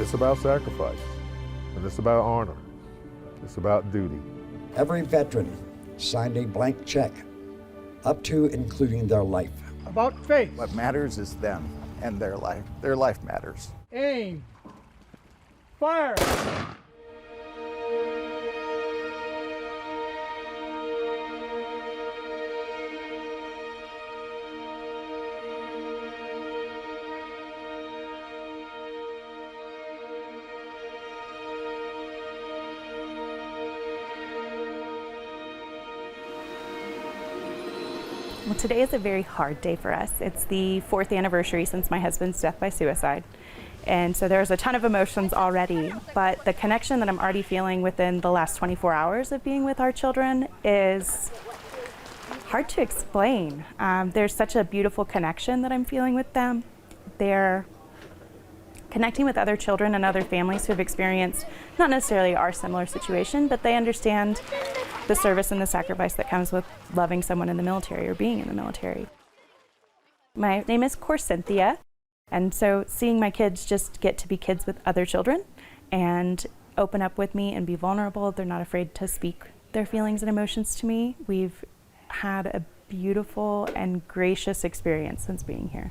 It's about sacrifice, and it's about honor. It's about duty. Every veteran signed a blank check, up to including their life. About faith. What matters is them and their life. Their life matters. Aim. Fire. Well, today is a very hard day for us. It's the 4th anniversary since my husband's death by suicide. And so there's a ton of emotions already, but the connection that I'm already feeling within the last 24 hours of being with our children is hard to explain. There's such a beautiful connection that I'm feeling with them. They're connecting with other children and other families who have experienced not necessarily our similar situation, but they understand the service and the sacrifice that comes with loving someone in the military or being in the military. My name is Cynthia, and so seeing my kids just get to be kids with other children and open up with me and be vulnerable, they're not afraid to speak their feelings and emotions to me. We've had a beautiful and gracious experience since being here.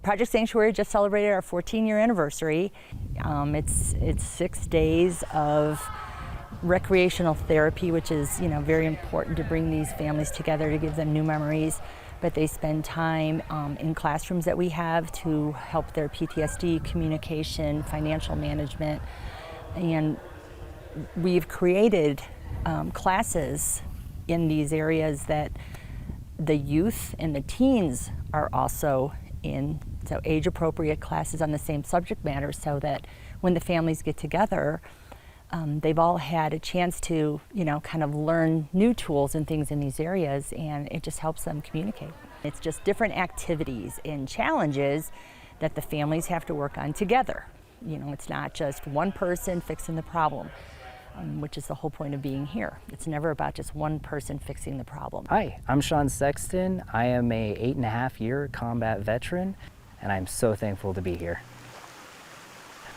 Project Sanctuary just celebrated our 14-year anniversary. It's 6 days of recreational therapy, which is, very important to bring these families together to give them new memories. But they spend time in classrooms that we have to help their PTSD, communication, financial management. And we've created classes in these areas that the youth and the teens are also in, so age-appropriate classes on the same subject matter, so that when the families get together, they've all had a chance to, kind of learn new tools and things in these areas, and it just helps them communicate. It's just different activities and challenges that the families have to work on together. It's not just one person fixing the problem, which is the whole point of being here. It's never about just one person fixing the problem. Hi, I'm Sean Sexton. I am a 8.5-year combat veteran, and I'm so thankful to be here.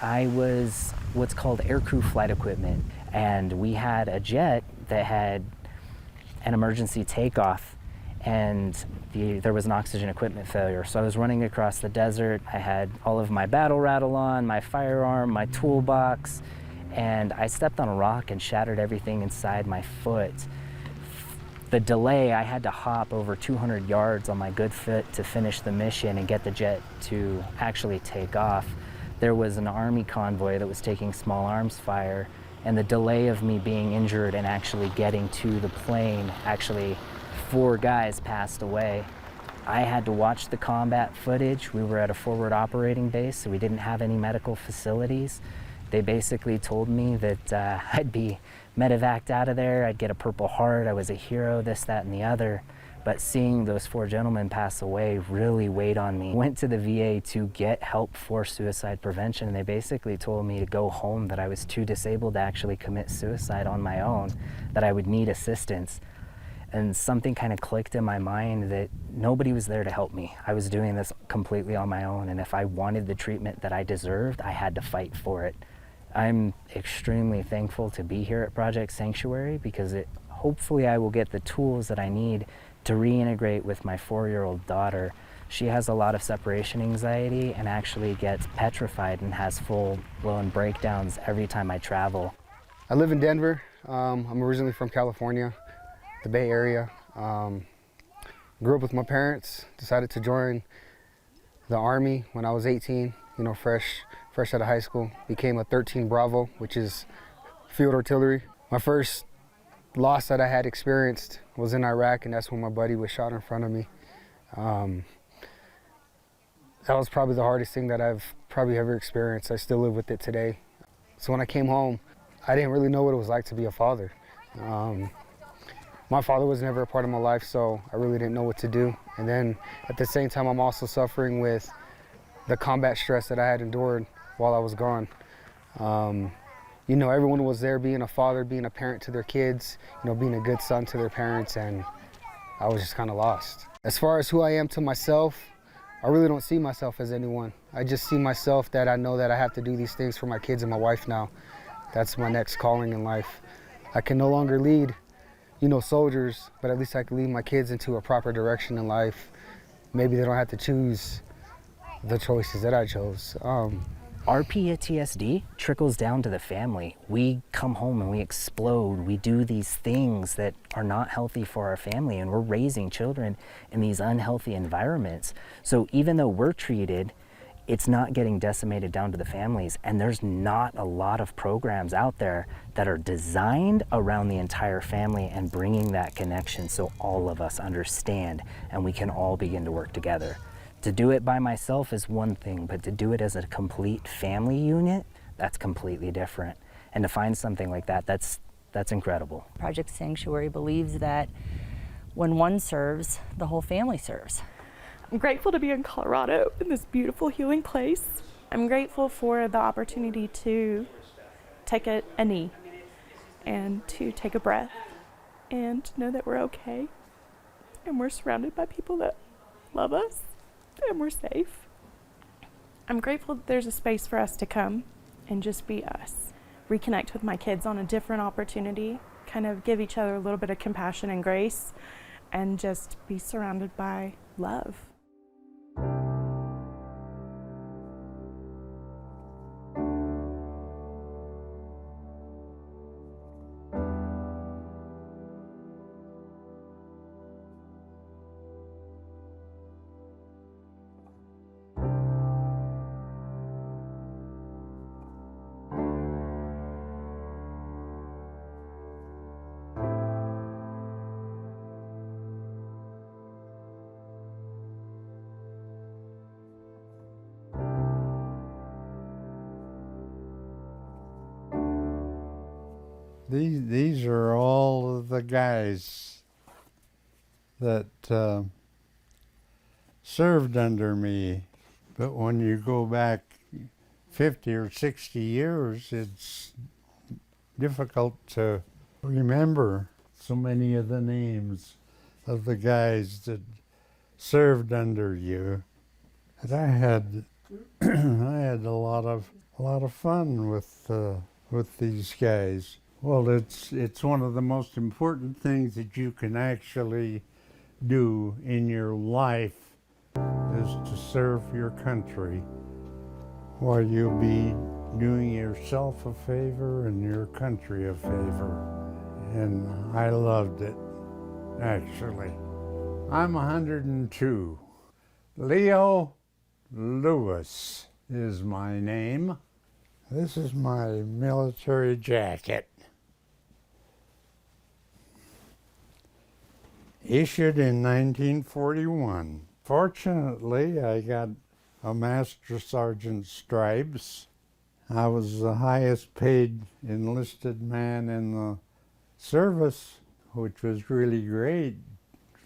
I was what's called aircrew flight equipment, and we had a jet that had an emergency takeoff, and there was an oxygen equipment failure. So I was running across the desert. I had all of my battle rattle on, my firearm, my toolbox, and I stepped on a rock and shattered everything inside my foot. The delay, I had to hop over 200 yards on my good foot to finish the mission and get the jet to actually take off. There was an Army convoy that was taking small arms fire, and the delay of me being injured and actually getting to the plane, actually 4 guys passed away. I had to watch the combat footage. We were at a forward operating base, so we didn't have any medical facilities. They basically told me that I'd be medevaced out of there, I'd get a Purple Heart, I was a hero, this, that, and the other. But seeing those 4 gentlemen pass away really weighed on me. Went to the VA to get help for suicide prevention, and they basically told me to go home, that I was too disabled to actually commit suicide on my own, that I would need assistance. And something kind of clicked in my mind that nobody was there to help me. I was doing this completely on my own, and if I wanted the treatment that I deserved, I had to fight for it. I'm extremely thankful to be here at Project Sanctuary, because hopefully I will get the tools that I need to reintegrate with my 4-year-old daughter. She has a lot of separation anxiety and actually gets petrified and has full-blown breakdowns every time I travel. I live in Denver. I'm originally from California, the Bay Area. Grew up with my parents, decided to join the Army when I was 18, fresh out of high school. Became a 13 Bravo, which is field artillery. My first loss that I had experienced was in Iraq, and that's when my buddy was shot in front of me. That was probably the hardest thing that I've probably ever experienced. I still live with it today. So when I came home, I didn't really know what it was like to be a father. My father was never a part of my life, so I really didn't know what to do. And then at the same time, I'm also suffering with the combat stress that I had endured while I was gone. Everyone was there being a father, being a parent to their kids, being a good son to their parents, and I was just kind of lost. As far as who I am to myself, I really don't see myself as anyone. I just see myself that I know that I have to do these things for my kids and my wife now. That's my next calling in life. I can no longer lead, soldiers, but at least I can lead my kids into a proper direction in life. Maybe they don't have to choose the choices that I chose. Our PTSD trickles down to the family. We come home and we explode. We do these things that are not healthy for our family, and we're raising children in these unhealthy environments. So even though we're treated, it's not getting decimated down to the families, and there's not a lot of programs out there that are designed around the entire family and bringing that connection so all of us understand and we can all begin to work together. To do it by myself is one thing, but to do it as a complete family unit, that's completely different. And to find something like that, that's incredible. Project Sanctuary believes that when one serves, the whole family serves. I'm grateful to be in Colorado, in this beautiful healing place. I'm grateful for the opportunity to take a knee and to take a breath and to know that we're okay and we're surrounded by people that love us and we're safe. I'm grateful that there's a space for us to come and just be us. Reconnect with my kids on a different opportunity, kind of give each other a little bit of compassion and grace, and just be surrounded by love. These are all of the guys that served under me. But when you go back 50 or 60 years, it's difficult to remember so many of the names of the guys that served under you. And I had I had a lot of fun with these guys. Well, it's one of the most important things that you can actually do in your life is to serve your country, while you'll be doing yourself a favor and your country a favor. And I loved it, actually. I'm 102. Leo Lewis is my name. This is my military jacket. Issued in 1941. Fortunately, I got a Master Sergeant stripes. I was the highest paid enlisted man in the service, which was really great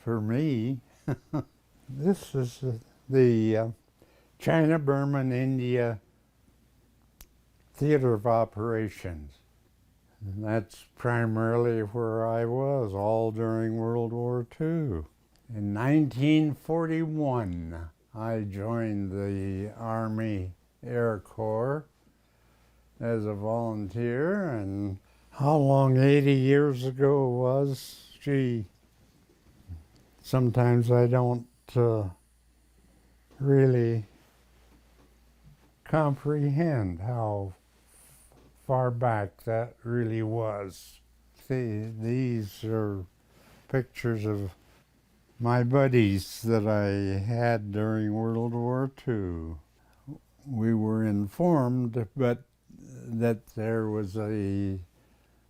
for me. This is the China, Burma, and India Theater of Operations. And that's primarily where I was, all during World War II. In 1941, I joined the Army Air Corps as a volunteer, and how long 80 years ago was, gee, sometimes I don't really comprehend how far back that really was. See, these are pictures of my buddies that I had during World War II. We were informed that there was a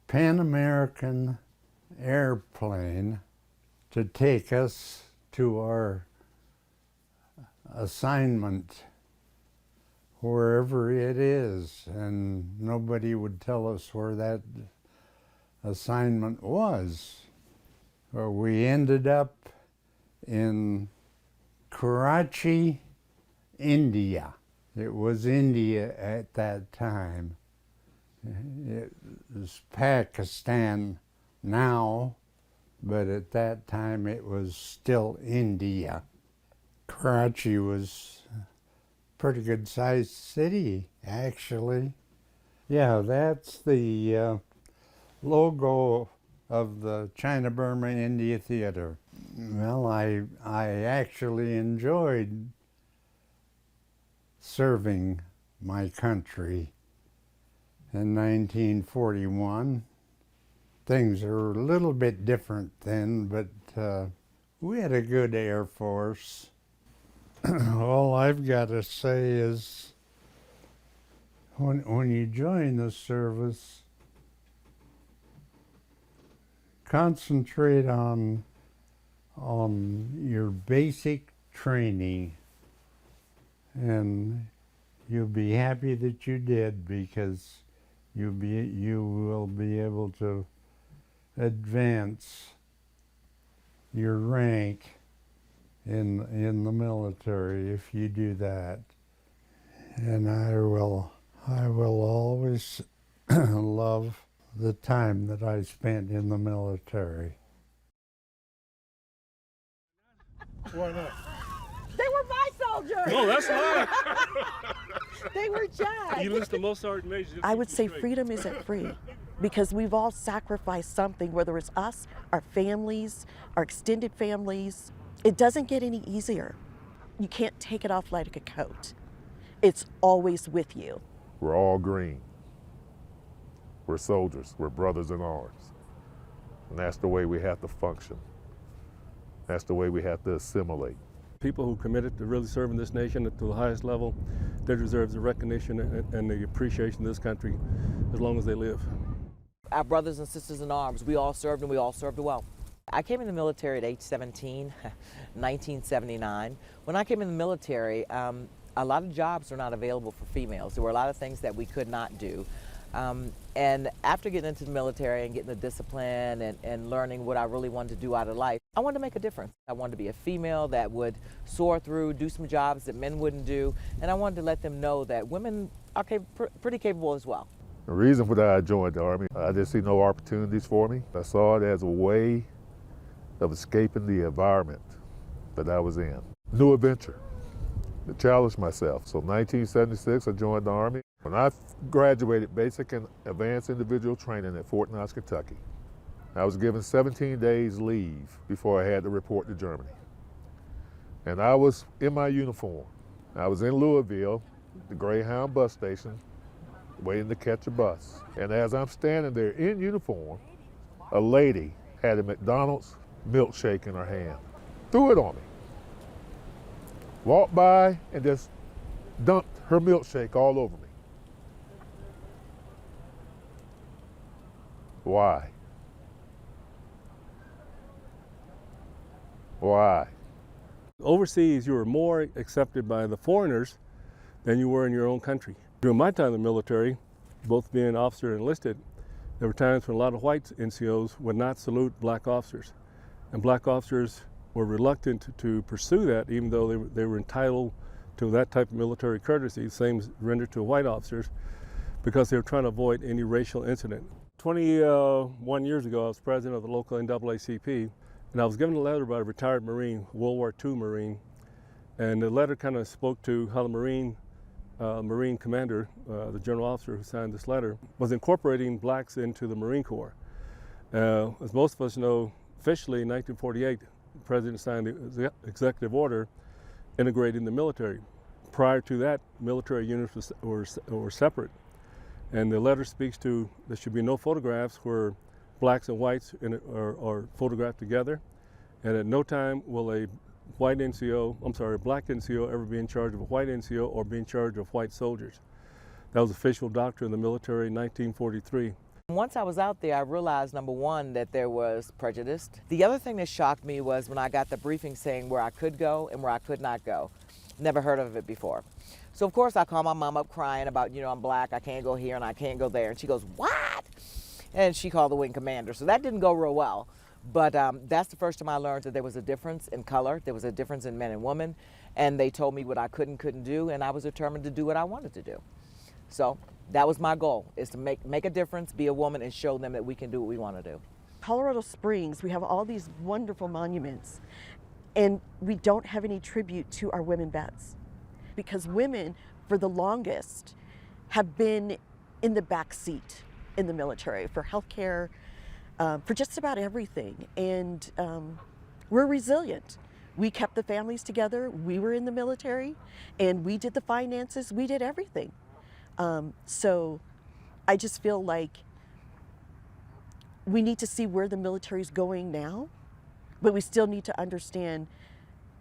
Pan American airplane to take us to our assignment wherever it is, and nobody would tell us where that assignment was. We ended up in Karachi, India. It was India at that time. It was Pakistan now, but at that time it was still India. Karachi was a pretty good sized city, actually. Yeah, that's the logo of the China-Burma India Theater. Well, I actually enjoyed serving my country in 1941. Things are a little bit different then, but we had a good Air Force. All I've got to say is when you join the service, concentrate on your basic training, and you'll be happy that you did, because you will be able to advance your rank in the military if you do that. And I will always love the time that I spent in the military. Why not? They were my soldiers. No, that's not. They were just. You list the most sergeant majors. I would say freedom isn't free, because we've all sacrificed something, whether it's us, our families, our extended families. It doesn't get any easier. You can't take it off like a coat. It's always with you. We're all green. We're soldiers. We're brothers in arms. And that's the way we have to function. That's the way we have to assimilate. People who committed to really serving this nation to the highest level, they deserve the recognition and the appreciation of this country as long as they live. Our brothers and sisters in arms, we all served, and we all served well. I came in the military at age 17, 1979. When I came in the military, a lot of jobs were not available for females. There were a lot of things that we could not do. And after getting into the military and getting the discipline and learning what I really wanted to do out of life, I wanted to make a difference. I wanted to be a female that would soar through, do some jobs that men wouldn't do, and I wanted to let them know that women are pretty capable as well. The reason for that I joined the Army, I didn't see no opportunities for me. I saw it as a way of escaping the environment that I was in. New adventure, to challenge myself. So 1976, I joined the Army. When I graduated basic and advanced individual training at Fort Knox, Kentucky, I was given 17 days leave before I had to report to Germany. And I was in my uniform. I was in Louisville, the Greyhound bus station, waiting to catch a bus. And as I'm standing there in uniform, a lady had a McDonald's milkshake in her hand, threw it on me, walked by and just dumped her milkshake all over me. Why? Why? Overseas, you were more accepted by the foreigners than you were in your own country. During my time in the military, both being officer and enlisted, there were times when a lot of white NCOs would not salute black officers. And black officers were reluctant to pursue that, even though they were entitled to that type of military courtesy, same as rendered to white officers, because they were trying to avoid any racial incident. 21 years ago, I was president of the local NAACP, and I was given a letter by a retired Marine, World War II Marine, and the letter kind of spoke to how the Marine commander, the general officer who signed this letter, was incorporating blacks into the Marine Corps. As most of us know, officially in 1948, the president signed the executive order integrating the military. Prior to that, military units were separate. And the letter speaks to there should be no photographs where blacks and whites are photographed together. And at no time will a black NCO ever be in charge of a white NCO or be in charge of white soldiers. That was official doctrine of the military in 1943. Once I was out there, I realized, number one, that there was prejudice. The other thing that shocked me was when I got the briefing saying where I could go and where I could not go. Never heard of it before. So of course I called my mom up crying about, I'm black, I can't go here and I can't go there. And she goes, what? And she called the wing commander. So that didn't go real well. But that's the first time I learned that there was a difference in color, there was a difference in men and women, and they told me what I couldn't do, and I was determined to do what I wanted to do. So that was my goal, is to make a difference, be a woman, and show them that we can do what we want to do. Colorado Springs, we have all these wonderful monuments, And we don't have any tribute to our women vets, because women, for the longest, have been in the back seat in the military for healthcare, for just about everything. And we're resilient. We kept the families together. We were in the military, and we did the finances. We did everything. So I just feel like we need to see where the military is going now, but we still need to understand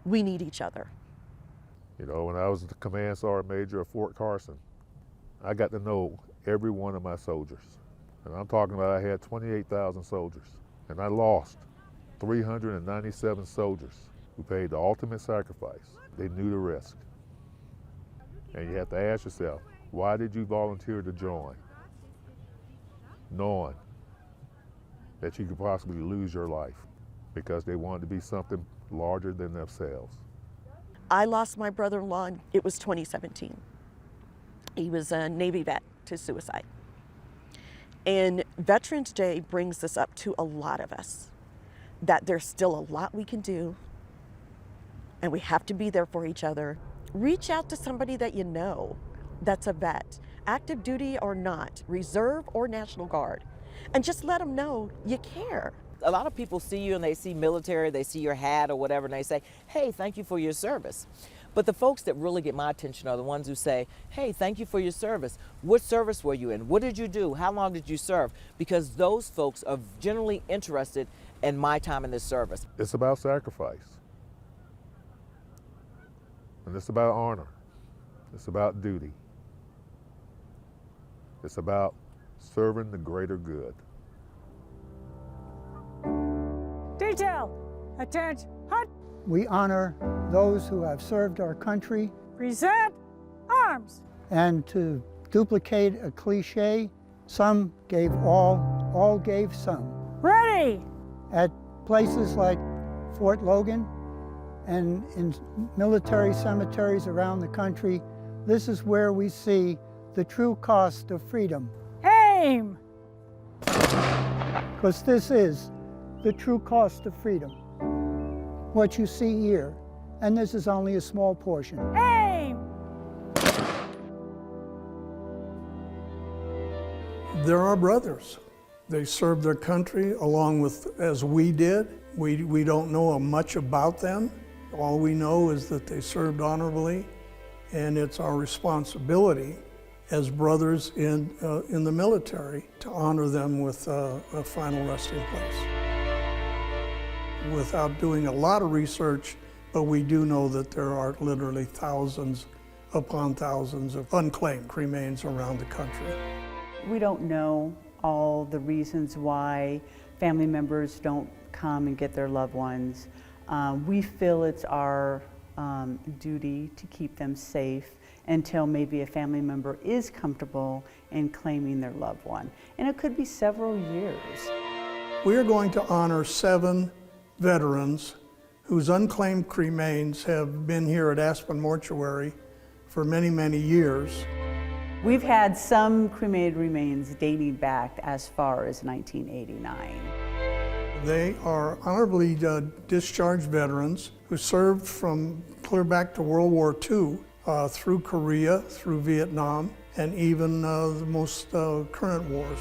we need each other. You know, when I was the command sergeant major of Fort Carson, I got to know every one of my soldiers. And I'm talking about I had 28,000 soldiers, and I lost 397 soldiers who paid the ultimate sacrifice. They knew the risk. And you have to ask yourself, why did you volunteer to join? Knowing that you could possibly lose your life because they wanted to be something larger than themselves. I lost my brother-in-law, it was 2017. He was a Navy vet to suicide. And Veterans Day brings this up to a lot of us, that there's still a lot we can do, and we have to be there for each other. Reach out to somebody that you know that's a vet, active duty or not, reserve or National Guard, and just let them know you care. A lot of people see you and they see military, they see your hat or whatever, and they say, hey, thank you for your service. But the folks that really get my attention are the ones who say, hey, thank you for your service. What service were you in? What did you do? How long did you serve? Because those folks are generally interested in my time in this service. It's about sacrifice. And it's about honor. It's about duty. It's about serving the greater good. Detail, attention, hut. We honor those who have served our country. Present arms. And to duplicate a cliche, some gave all gave some. Ready. At places like Fort Logan and in military cemeteries around the country, this is where we see the true cost of freedom. Aim. Because this is the true cost of freedom. What you see here, and this is only a small portion. Aim! They're our brothers. They served their country along with, as we did. We don't know much about them. All we know is that they served honorably, and it's our responsibility as brothers in the military to honor them with a final resting place. Without doing a lot of research, but we do know that there are literally thousands upon thousands of unclaimed cremains around the country. We don't know all the reasons why family members don't come and get their loved ones. We feel it's our duty to keep them safe until maybe a family member is comfortable in claiming their loved one. And it could be several years. We are going to honor 7 veterans whose unclaimed cremains have been here at Aspen Mortuary for many, many years. We've had some cremated remains dating back as far as 1989. They are honorably discharged veterans who served from clear back to World War II, through Korea, through Vietnam, and even the most current wars.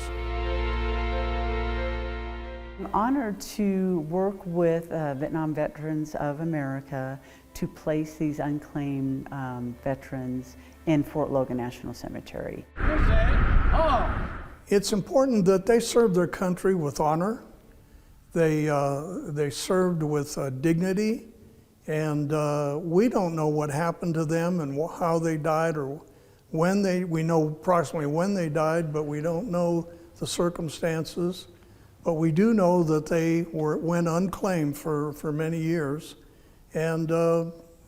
I'm honored to work with Vietnam Veterans of America to place these unclaimed veterans in Fort Logan National Cemetery. It's important that they serve their country with honor. They served with dignity, and we don't know what happened to them and how they died or when we know approximately when they died, but we don't know the circumstances. But we do know that they went unclaimed for many years, and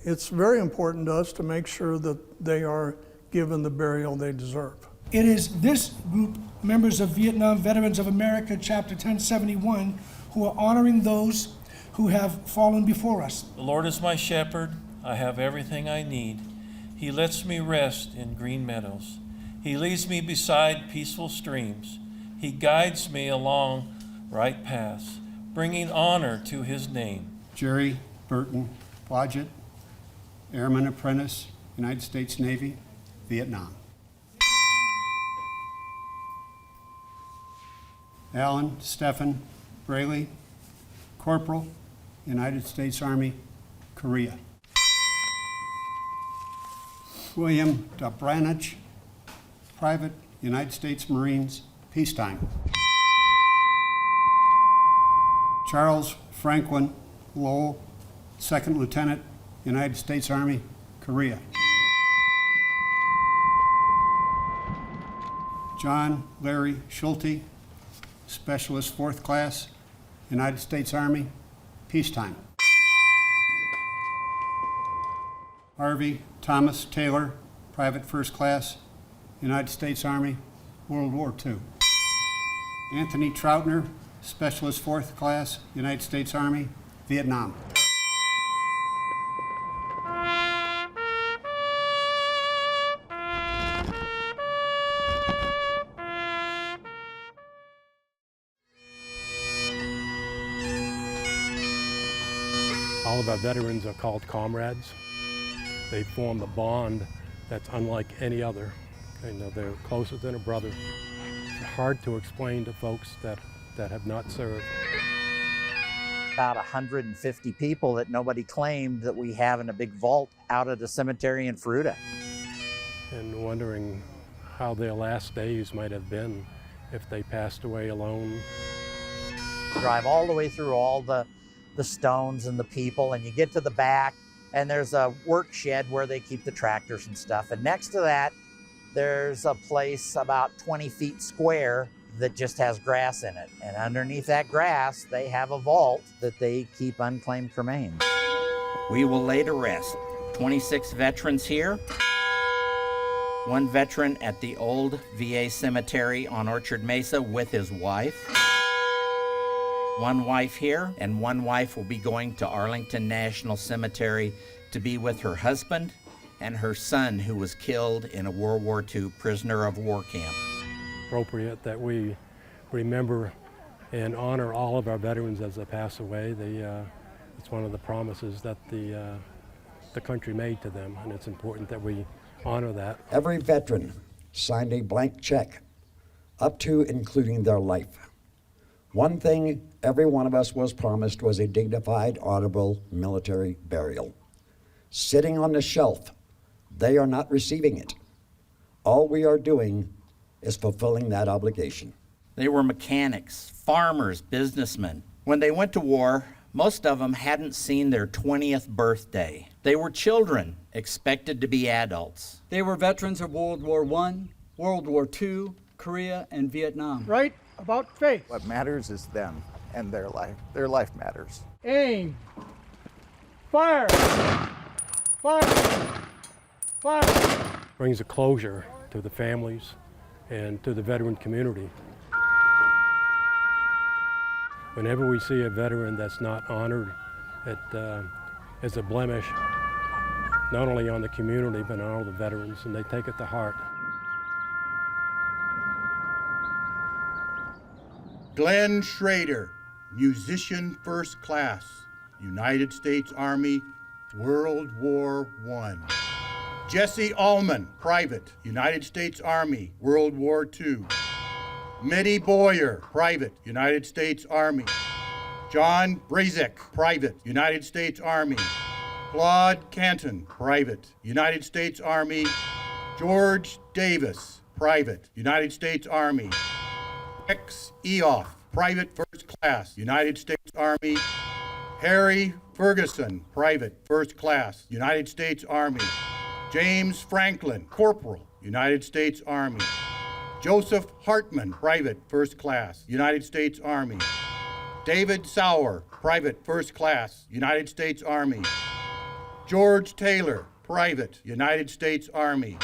it's very important to us to make sure that they are given the burial they deserve. It is this group, members of Vietnam Veterans of America, Chapter 1071, who are honoring those who have fallen before us. The Lord is my shepherd. I have everything I need. He lets me rest in green meadows. He leads me beside peaceful streams. He guides me along right paths, bringing honor to his name. Jerry Burton, Blodgett, Airman Apprentice, United States Navy, Vietnam. Alan Stephen Braley, Corporal, United States Army, Korea. William Dobranich, Private, United States Marines, peacetime. Charles Franklin Lowell, Second Lieutenant, United States Army, Korea. John Larry Schulte, Specialist 4th Class, United States Army, peacetime. Harvey Thomas Taylor, Private 1st Class, United States Army, World War II. Anthony Troutner, Specialist 4th Class, United States Army, Vietnam. All of our veterans are called comrades. They form a bond that's unlike any other. You know, they're closer than a brother. It's hard to explain to folks that have not served. About 150 people that nobody claimed that we have in a big vault out at the cemetery in Fruita. And wondering how their last days might have been if they passed away alone. Drive all the way through all the stones and the people, and you get to the back, and there's a work shed where they keep the tractors and stuff. And next to that, there's a place about 20 feet square that just has grass in it. And underneath that grass, they have a vault that they keep unclaimed remains. We will lay to rest 26 veterans here, 1 veteran at the old VA cemetery on Orchard Mesa with his wife, 1 wife here, and 1 wife will be going to Arlington National Cemetery to be with her husband and her son, who was killed in a World War II prisoner of war camp. Appropriate that we remember and honor all of our veterans as they pass away. It's one of the promises that the country made to them, and it's important that we honor that. Every veteran signed a blank check, up to including their life. One thing every one of us was promised was a dignified, honorable military burial. Sitting on the shelf, they are not receiving it. All we are doing is fulfilling that obligation. They were mechanics, farmers, businessmen. When they went to war, most of them hadn't seen their 20th birthday. They were children, expected to be adults. They were veterans of World War I, World War II, Korea, and Vietnam. Right about face. What matters is them and their life. Their life matters. Aim. Fire. Fire. Fire. Brings a closure to the families and to the veteran community. Whenever we see a veteran that's not honored, it is a blemish, not only on the community, but on all the veterans, and they take it to heart. Glenn Schrader, musician 1st class, United States Army, World War I. Jesse Allman, private, United States Army, World War II. Mitty Boyer, private, United States Army. John Brazek, private, United States Army. Claude Canton, private, United States Army. George Davis, private, United States Army. X. Eoff, private 1st class, United States Army. Harry Ferguson, private 1st class, United States Army. James Franklin, corporal, United States Army. Joseph Hartman, private 1st class, United States Army. David Sauer, private 1st class, United States Army. George Taylor, private, United States Army.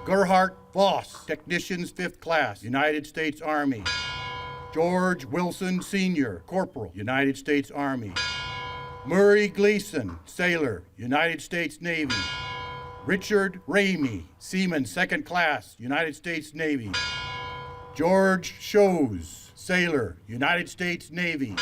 Gerhard Voss, technicians 5th class, United States Army. George Wilson Sr., corporal, United States Army. Murray Gleason, sailor, United States Navy. Richard Ramey, seaman 2nd class, United States Navy. George Shows, sailor, United States Navy.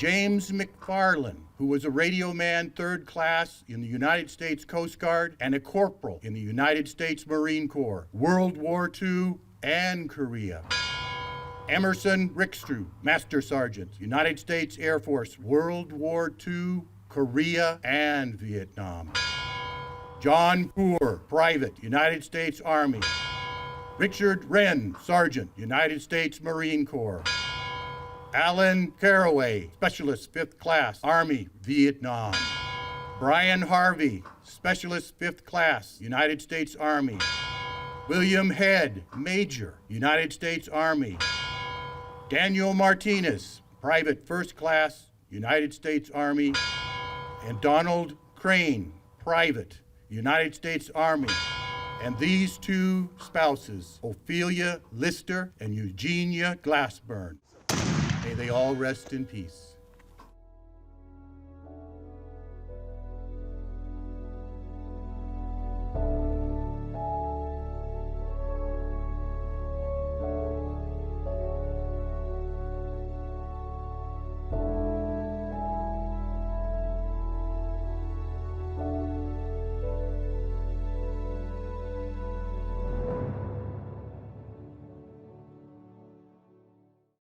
James McFarland, who was a radio man 3rd class in the United States Coast Guard and a corporal in the United States Marine Corps, World War II and Korea. Emerson Rickstrew, Master Sergeant, United States Air Force, World War II, Korea, and Vietnam. John Poor, Private, United States Army. Richard Wren, Sergeant, United States Marine Corps. Alan Caraway, Specialist 5th Class, Army, Vietnam. Brian Harvey, Specialist 5th Class, United States Army. William Head, Major, United States Army. Daniel Martinez, Private 1st Class, United States Army. And Donald Crane, Private, United States Army. And these 2 spouses, Ophelia Lister and Eugenia Glassburn. May they all rest in peace.